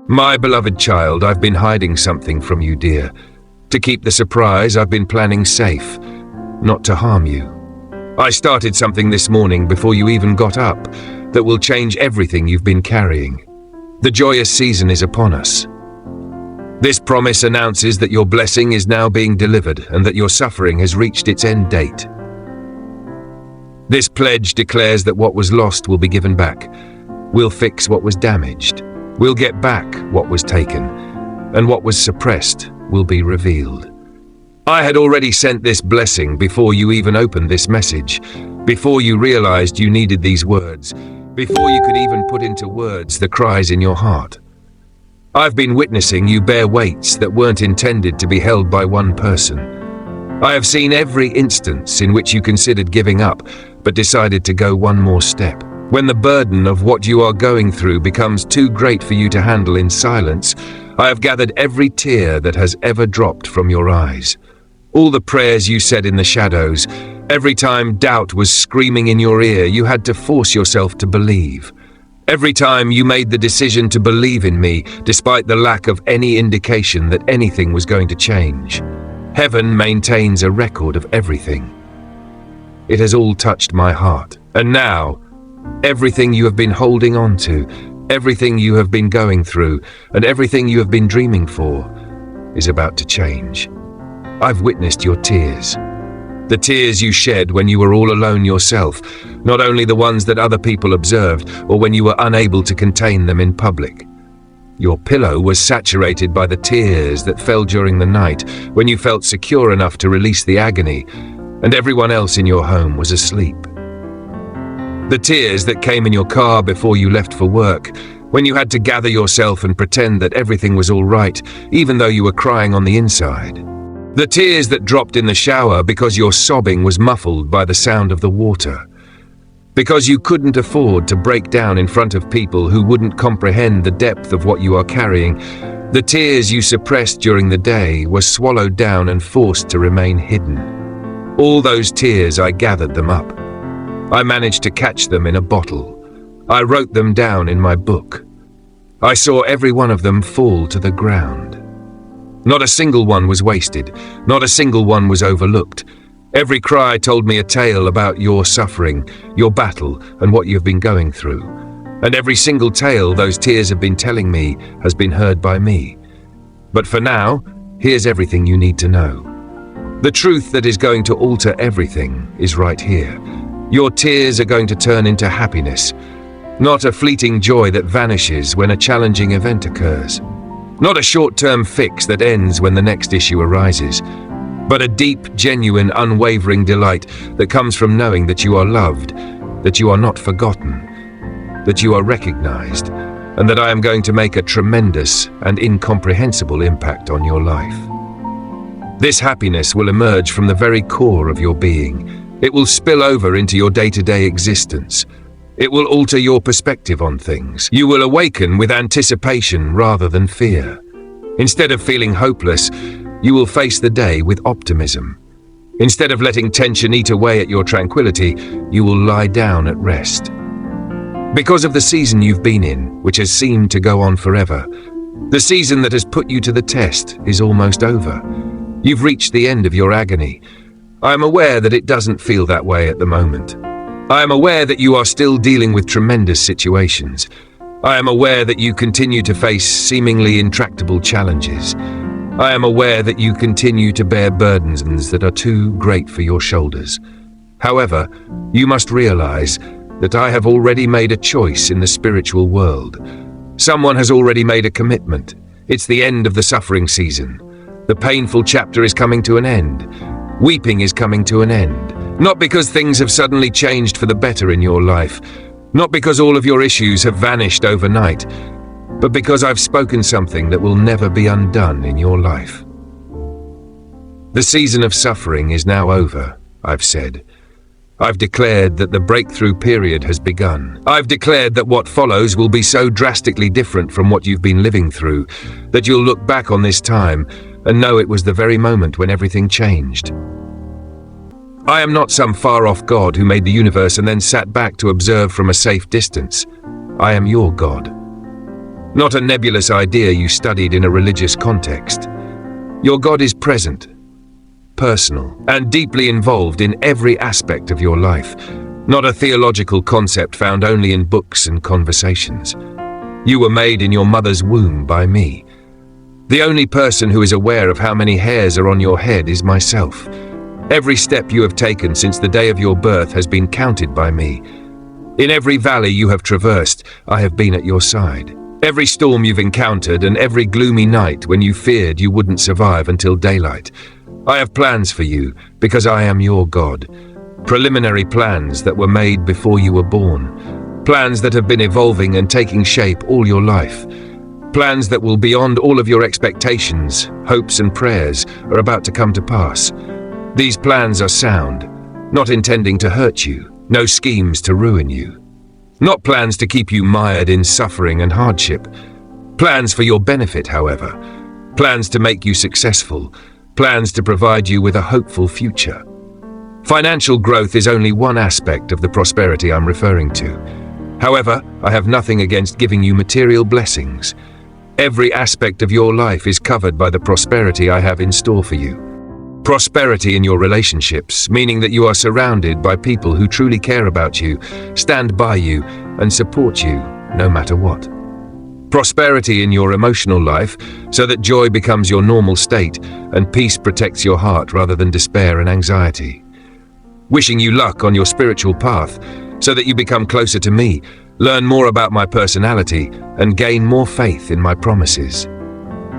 My beloved child, I've been hiding something from you, dear. To keep the surprise, I've been planning safe, not to harm you. I started something this morning before you even got up that will change everything you've been carrying. The joyous season is upon us. This promise announces that your blessing is now being delivered and that your suffering has reached its end date. This pledge declares that what was lost will be given back. We'll fix what was damaged. We'll get back what was taken, and what was suppressed will be revealed. I had already sent this blessing before you even opened this message, before you realized you needed these words, before you could even put into words the cries in your heart. I've been witnessing you bear weights that weren't intended to be held by one person. I have seen every instance in which you considered giving up, but decided to go one more step. When the burden of what you are going through becomes too great for you to handle in silence, I have gathered every tear that has ever dropped from your eyes. All the prayers you said in the shadows, every time doubt was screaming in your ear, you had to force yourself to believe. Every time you made the decision to believe in me, despite the lack of any indication that anything was going to change. Heaven maintains a record of everything. It has all touched my heart. And now, everything you have been holding on to, everything you have been going through, and everything you have been dreaming for is about to change. I've witnessed your tears. The tears you shed when you were all alone yourself, not only the ones that other people observed or when you were unable to contain them in public. Your pillow was saturated by the tears that fell during the night when you felt secure enough to release the agony, and everyone else in your home was asleep. The tears that came in your car before you left for work, when you had to gather yourself and pretend that everything was all right, even though you were crying on the inside. The tears that dropped in the shower because your sobbing was muffled by the sound of the water. Because you couldn't afford to break down in front of people who wouldn't comprehend the depth of what you are carrying. The tears you suppressed during the day were swallowed down and forced to remain hidden. All those tears, I gathered them up. I managed to catch them in a bottle. I wrote them down in my book. I saw every one of them fall to the ground. Not a single one was wasted. Not a single one was overlooked. Every cry told me a tale about your suffering, your battle, and what you've been going through. And every single tale those tears have been telling me has been heard by me. But for now, here's everything you need to know. The truth that is going to alter everything is right here. Your tears are going to turn into happiness, not a fleeting joy that vanishes when a challenging event occurs. Not a short-term fix that ends when the next issue arises, but a deep, genuine, unwavering delight that comes from knowing that you are loved, that you are not forgotten, that you are recognized, and that I am going to make a tremendous and incomprehensible impact on your life. This happiness will emerge from the very core of your being. It will spill over into your day-to-day existence. It will alter your perspective on things. You will awaken with anticipation rather than fear. Instead of feeling hopeless, you will face the day with optimism. Instead of letting tension eat away at your tranquility, you will lie down at rest. Because of the season you've been in, which has seemed to go on forever, the season that has put you to the test is almost over. You've reached the end of your agony. I am aware that it doesn't feel that way at the moment. I am aware that you are still dealing with tremendous situations. I am aware that you continue to face seemingly intractable challenges. I am aware that you continue to bear burdens that are too great for your shoulders. However, you must realize that I have already made a choice in the spiritual world. Someone has already made a commitment. It's the end of the suffering season. The painful chapter is coming to an end. Weeping is coming to an end. Not because things have suddenly changed for the better in your life, not because all of your issues have vanished overnight, but because I've spoken something that will never be undone in your life. The season of suffering is now over, I've said. I've declared that the breakthrough period has begun. I've declared that what follows will be so drastically different from what you've been living through, that you'll look back on this time and know it was the very moment when everything changed. I am not some far-off God who made the universe and then sat back to observe from a safe distance. I am your God. not a nebulous idea you studied in a religious context. Your God is present, personal, and deeply involved in every aspect of your life, not a theological concept found only in books and conversations. You were made in your mother's womb by me. The only person who is aware of how many hairs are on your head is myself. Every step you have taken since the day of your birth has been counted by me. In every valley you have traversed, I have been at your side. Every storm you've encountered and every gloomy night when you feared you wouldn't survive until daylight. I have plans for you because I am your God. Preliminary plans that were made before you were born. Plans that have been evolving and taking shape all your life. Plans that will beyond all of your expectations, hopes and prayers are about to come to pass. These plans are sound, not intending to hurt you, no schemes to ruin you. Not plans to keep you mired in suffering and hardship. Plans for your benefit, however. Plans to make you successful. Plans to provide you with a hopeful future. Financial growth is only one aspect of the prosperity I'm referring to. However, I have nothing against giving you material blessings. Every aspect of your life is covered by the prosperity I have in store for you. Prosperity in your relationships, meaning that you are surrounded by people who truly care about you, stand by you, and support you, no matter what. Prosperity in your emotional life, so that joy becomes your normal state, and peace protects your heart rather than despair and anxiety. Wishing you luck on your spiritual path, so that you become closer to me, learn more about my personality, and gain more faith in my promises.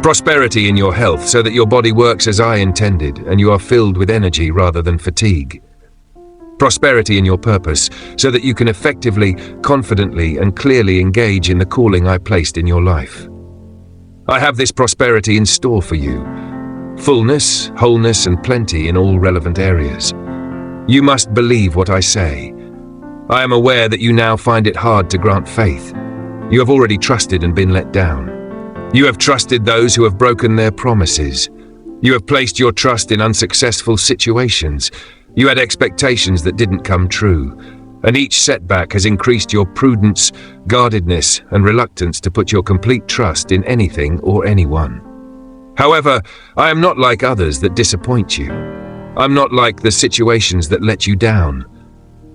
Prosperity in your health, so that your body works as I intended and you are filled with energy rather than fatigue. Prosperity in your purpose, so that you can effectively, confidently, and clearly engage in the calling I placed in your life. I have this prosperity in store for you. Fullness, wholeness, and plenty in all relevant areas. You must believe what I say. I am aware that you now find it hard to grant faith. You have already trusted and been let down. You have trusted those who have broken their promises. You have placed your trust in unsuccessful situations. You had expectations that didn't come true, and each setback has increased your prudence, guardedness, and reluctance to put your complete trust in anything or anyone. However, I am not like others that disappoint you. I'm not like the situations that let you down.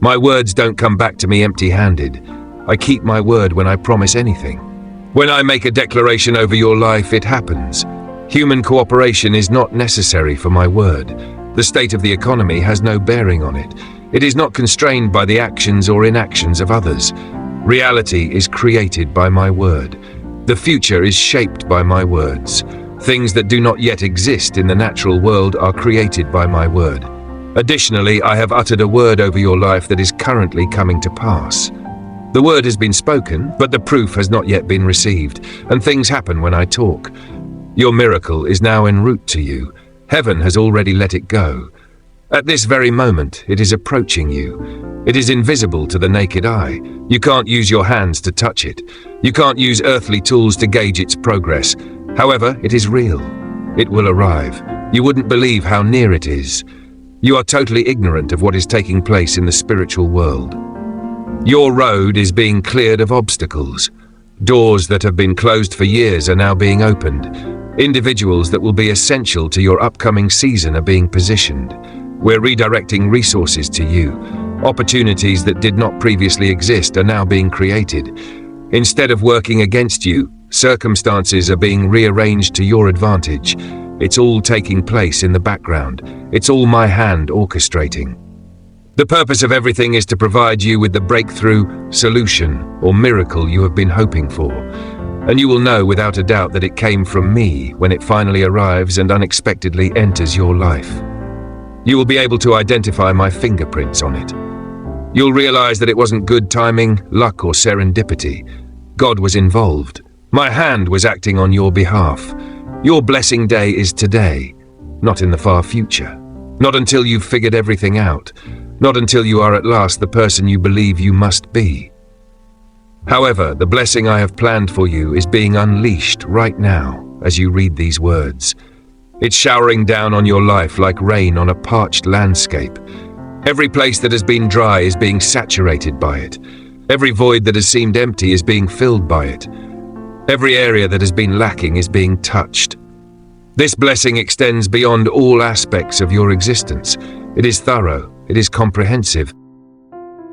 My words don't come back to me empty-handed. I keep my word when I promise anything. When I make a declaration over your life, it happens. Human cooperation is not necessary for my word. The state of the economy has no bearing on it. It is not constrained by the actions or inactions of others. Reality is created by my word. The future is shaped by my words. Things that do not yet exist in the natural world are created by my word. Additionally, I have uttered a word over your life that is currently coming to pass. The word has been spoken, but the proof has not yet been received, and things happen when I talk. Your miracle is now en route to you. Heaven has already let it go. At this very moment, it is approaching you. It is invisible to the naked eye. You can't use your hands to touch it. You can't use earthly tools to gauge its progress. However, it is real. It will arrive. You wouldn't believe how near it is. You are totally ignorant of what is taking place in the spiritual world. Your road is being cleared of obstacles. Doors that have been closed for years are now being opened. Individuals that will be essential to your upcoming season are being positioned. We're redirecting resources to you. Opportunities that did not previously exist are now being created. Instead of working against you, circumstances are being rearranged to your advantage. It's all taking place in the background. It's all my hand orchestrating. The purpose of everything is to provide you with the breakthrough, solution, or miracle you have been hoping for. And you will know without a doubt that it came from me when it finally arrives and unexpectedly enters your life. You will be able to identify my fingerprints on it. You'll realize that it wasn't good timing, luck, or serendipity. God was involved. My hand was acting on your behalf. Your blessing day is today, not in the far future. Not until you've figured everything out. Not until you are at last the person you believe you must be. However, the blessing I have planned for you is being unleashed right now as you read these words. It's showering down on your life like rain on a parched landscape. Every place that has been dry is being saturated by it. Every void that has seemed empty is being filled by it. Every area that has been lacking is being touched. This blessing extends beyond all aspects of your existence. It is thorough. It is comprehensive.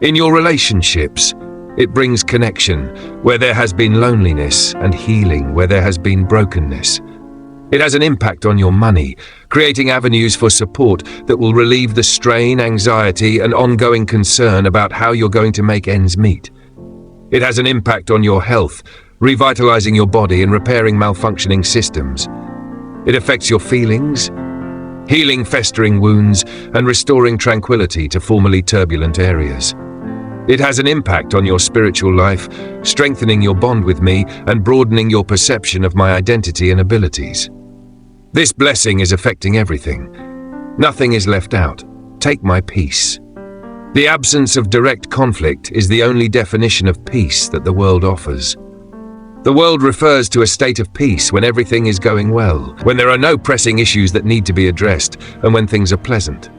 In your relationships, it brings connection where there has been loneliness and healing where there has been brokenness. It has an impact on your money, creating avenues for support that will relieve the strain, anxiety, and ongoing concern about how you're going to make ends meet. It has an impact on your health, revitalizing your body and repairing malfunctioning systems. It affects your feelings, healing festering wounds and restoring tranquility to formerly turbulent areas. It has an impact on your spiritual life, strengthening your bond with me and broadening your perception of my identity and abilities. This blessing is affecting everything. Nothing is left out. Take my peace. The absence of direct conflict is the only definition of peace that the world offers. The world refers to a state of peace when everything is going well, when there are no pressing issues that need to be addressed, and when things are pleasant.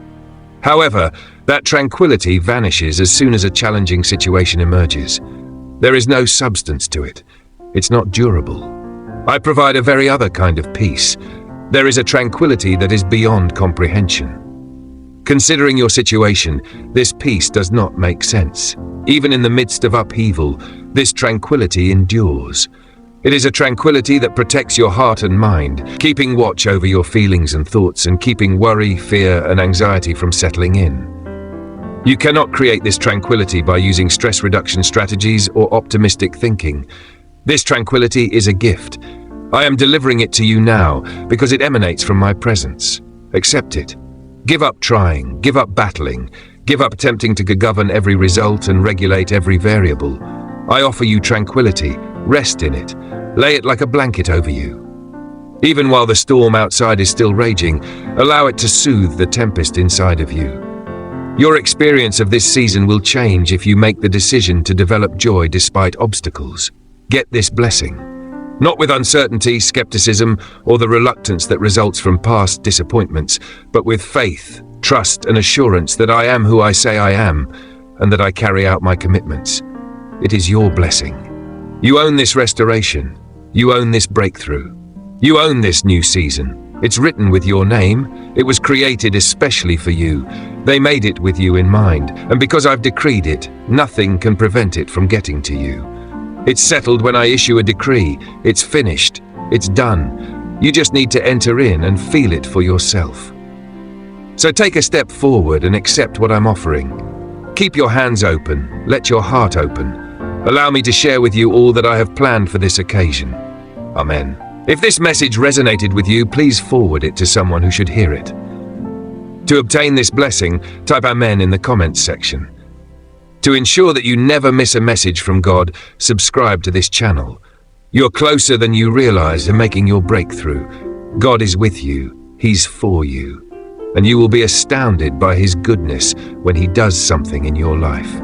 However, that tranquility vanishes as soon as a challenging situation emerges. There is no substance to it. It's not durable. I provide a very other kind of peace. There is a tranquility that is beyond comprehension. Considering your situation, this peace does not make sense. Even in the midst of upheaval, this tranquility endures. It is a tranquility that protects your heart and mind, keeping watch over your feelings and thoughts and keeping worry, fear, and anxiety from settling in. You cannot create this tranquility by using stress reduction strategies or optimistic thinking. This tranquility is a gift. I am delivering it to you now because it emanates from my presence. Accept it. Give up trying, give up battling, give up attempting to govern every result and regulate every variable. I offer you tranquility. Rest in it. Lay it like a blanket over you. Even while the storm outside is still raging, allow it to soothe the tempest inside of you. Your experience of this season will change if you make the decision to develop joy despite obstacles. Get this blessing. Not with uncertainty, skepticism, or the reluctance that results from past disappointments, but with faith, trust, and assurance that I am who I say I am, and that I carry out my commitments. It is your blessing. You own this restoration. You own this breakthrough. You own this new season. It's written with your name. It was created especially for you. They made it with you in mind, and because I've decreed it, nothing can prevent it from getting to you. It's settled when I issue a decree. It's finished. It's done. You just need to enter in and feel it for yourself. So take a step forward and accept what I'm offering. Keep your hands open. Let your heart open. Allow me to share with you all that I have planned for this occasion. Amen. If this message resonated with you, please forward it to someone who should hear it. To obtain this blessing, type Amen in the comments section. To ensure that you never miss a message from God, subscribe to this channel. You're closer than you realize in making your breakthrough. God is with you. He's for you. And you will be astounded by His goodness when He does something in your life.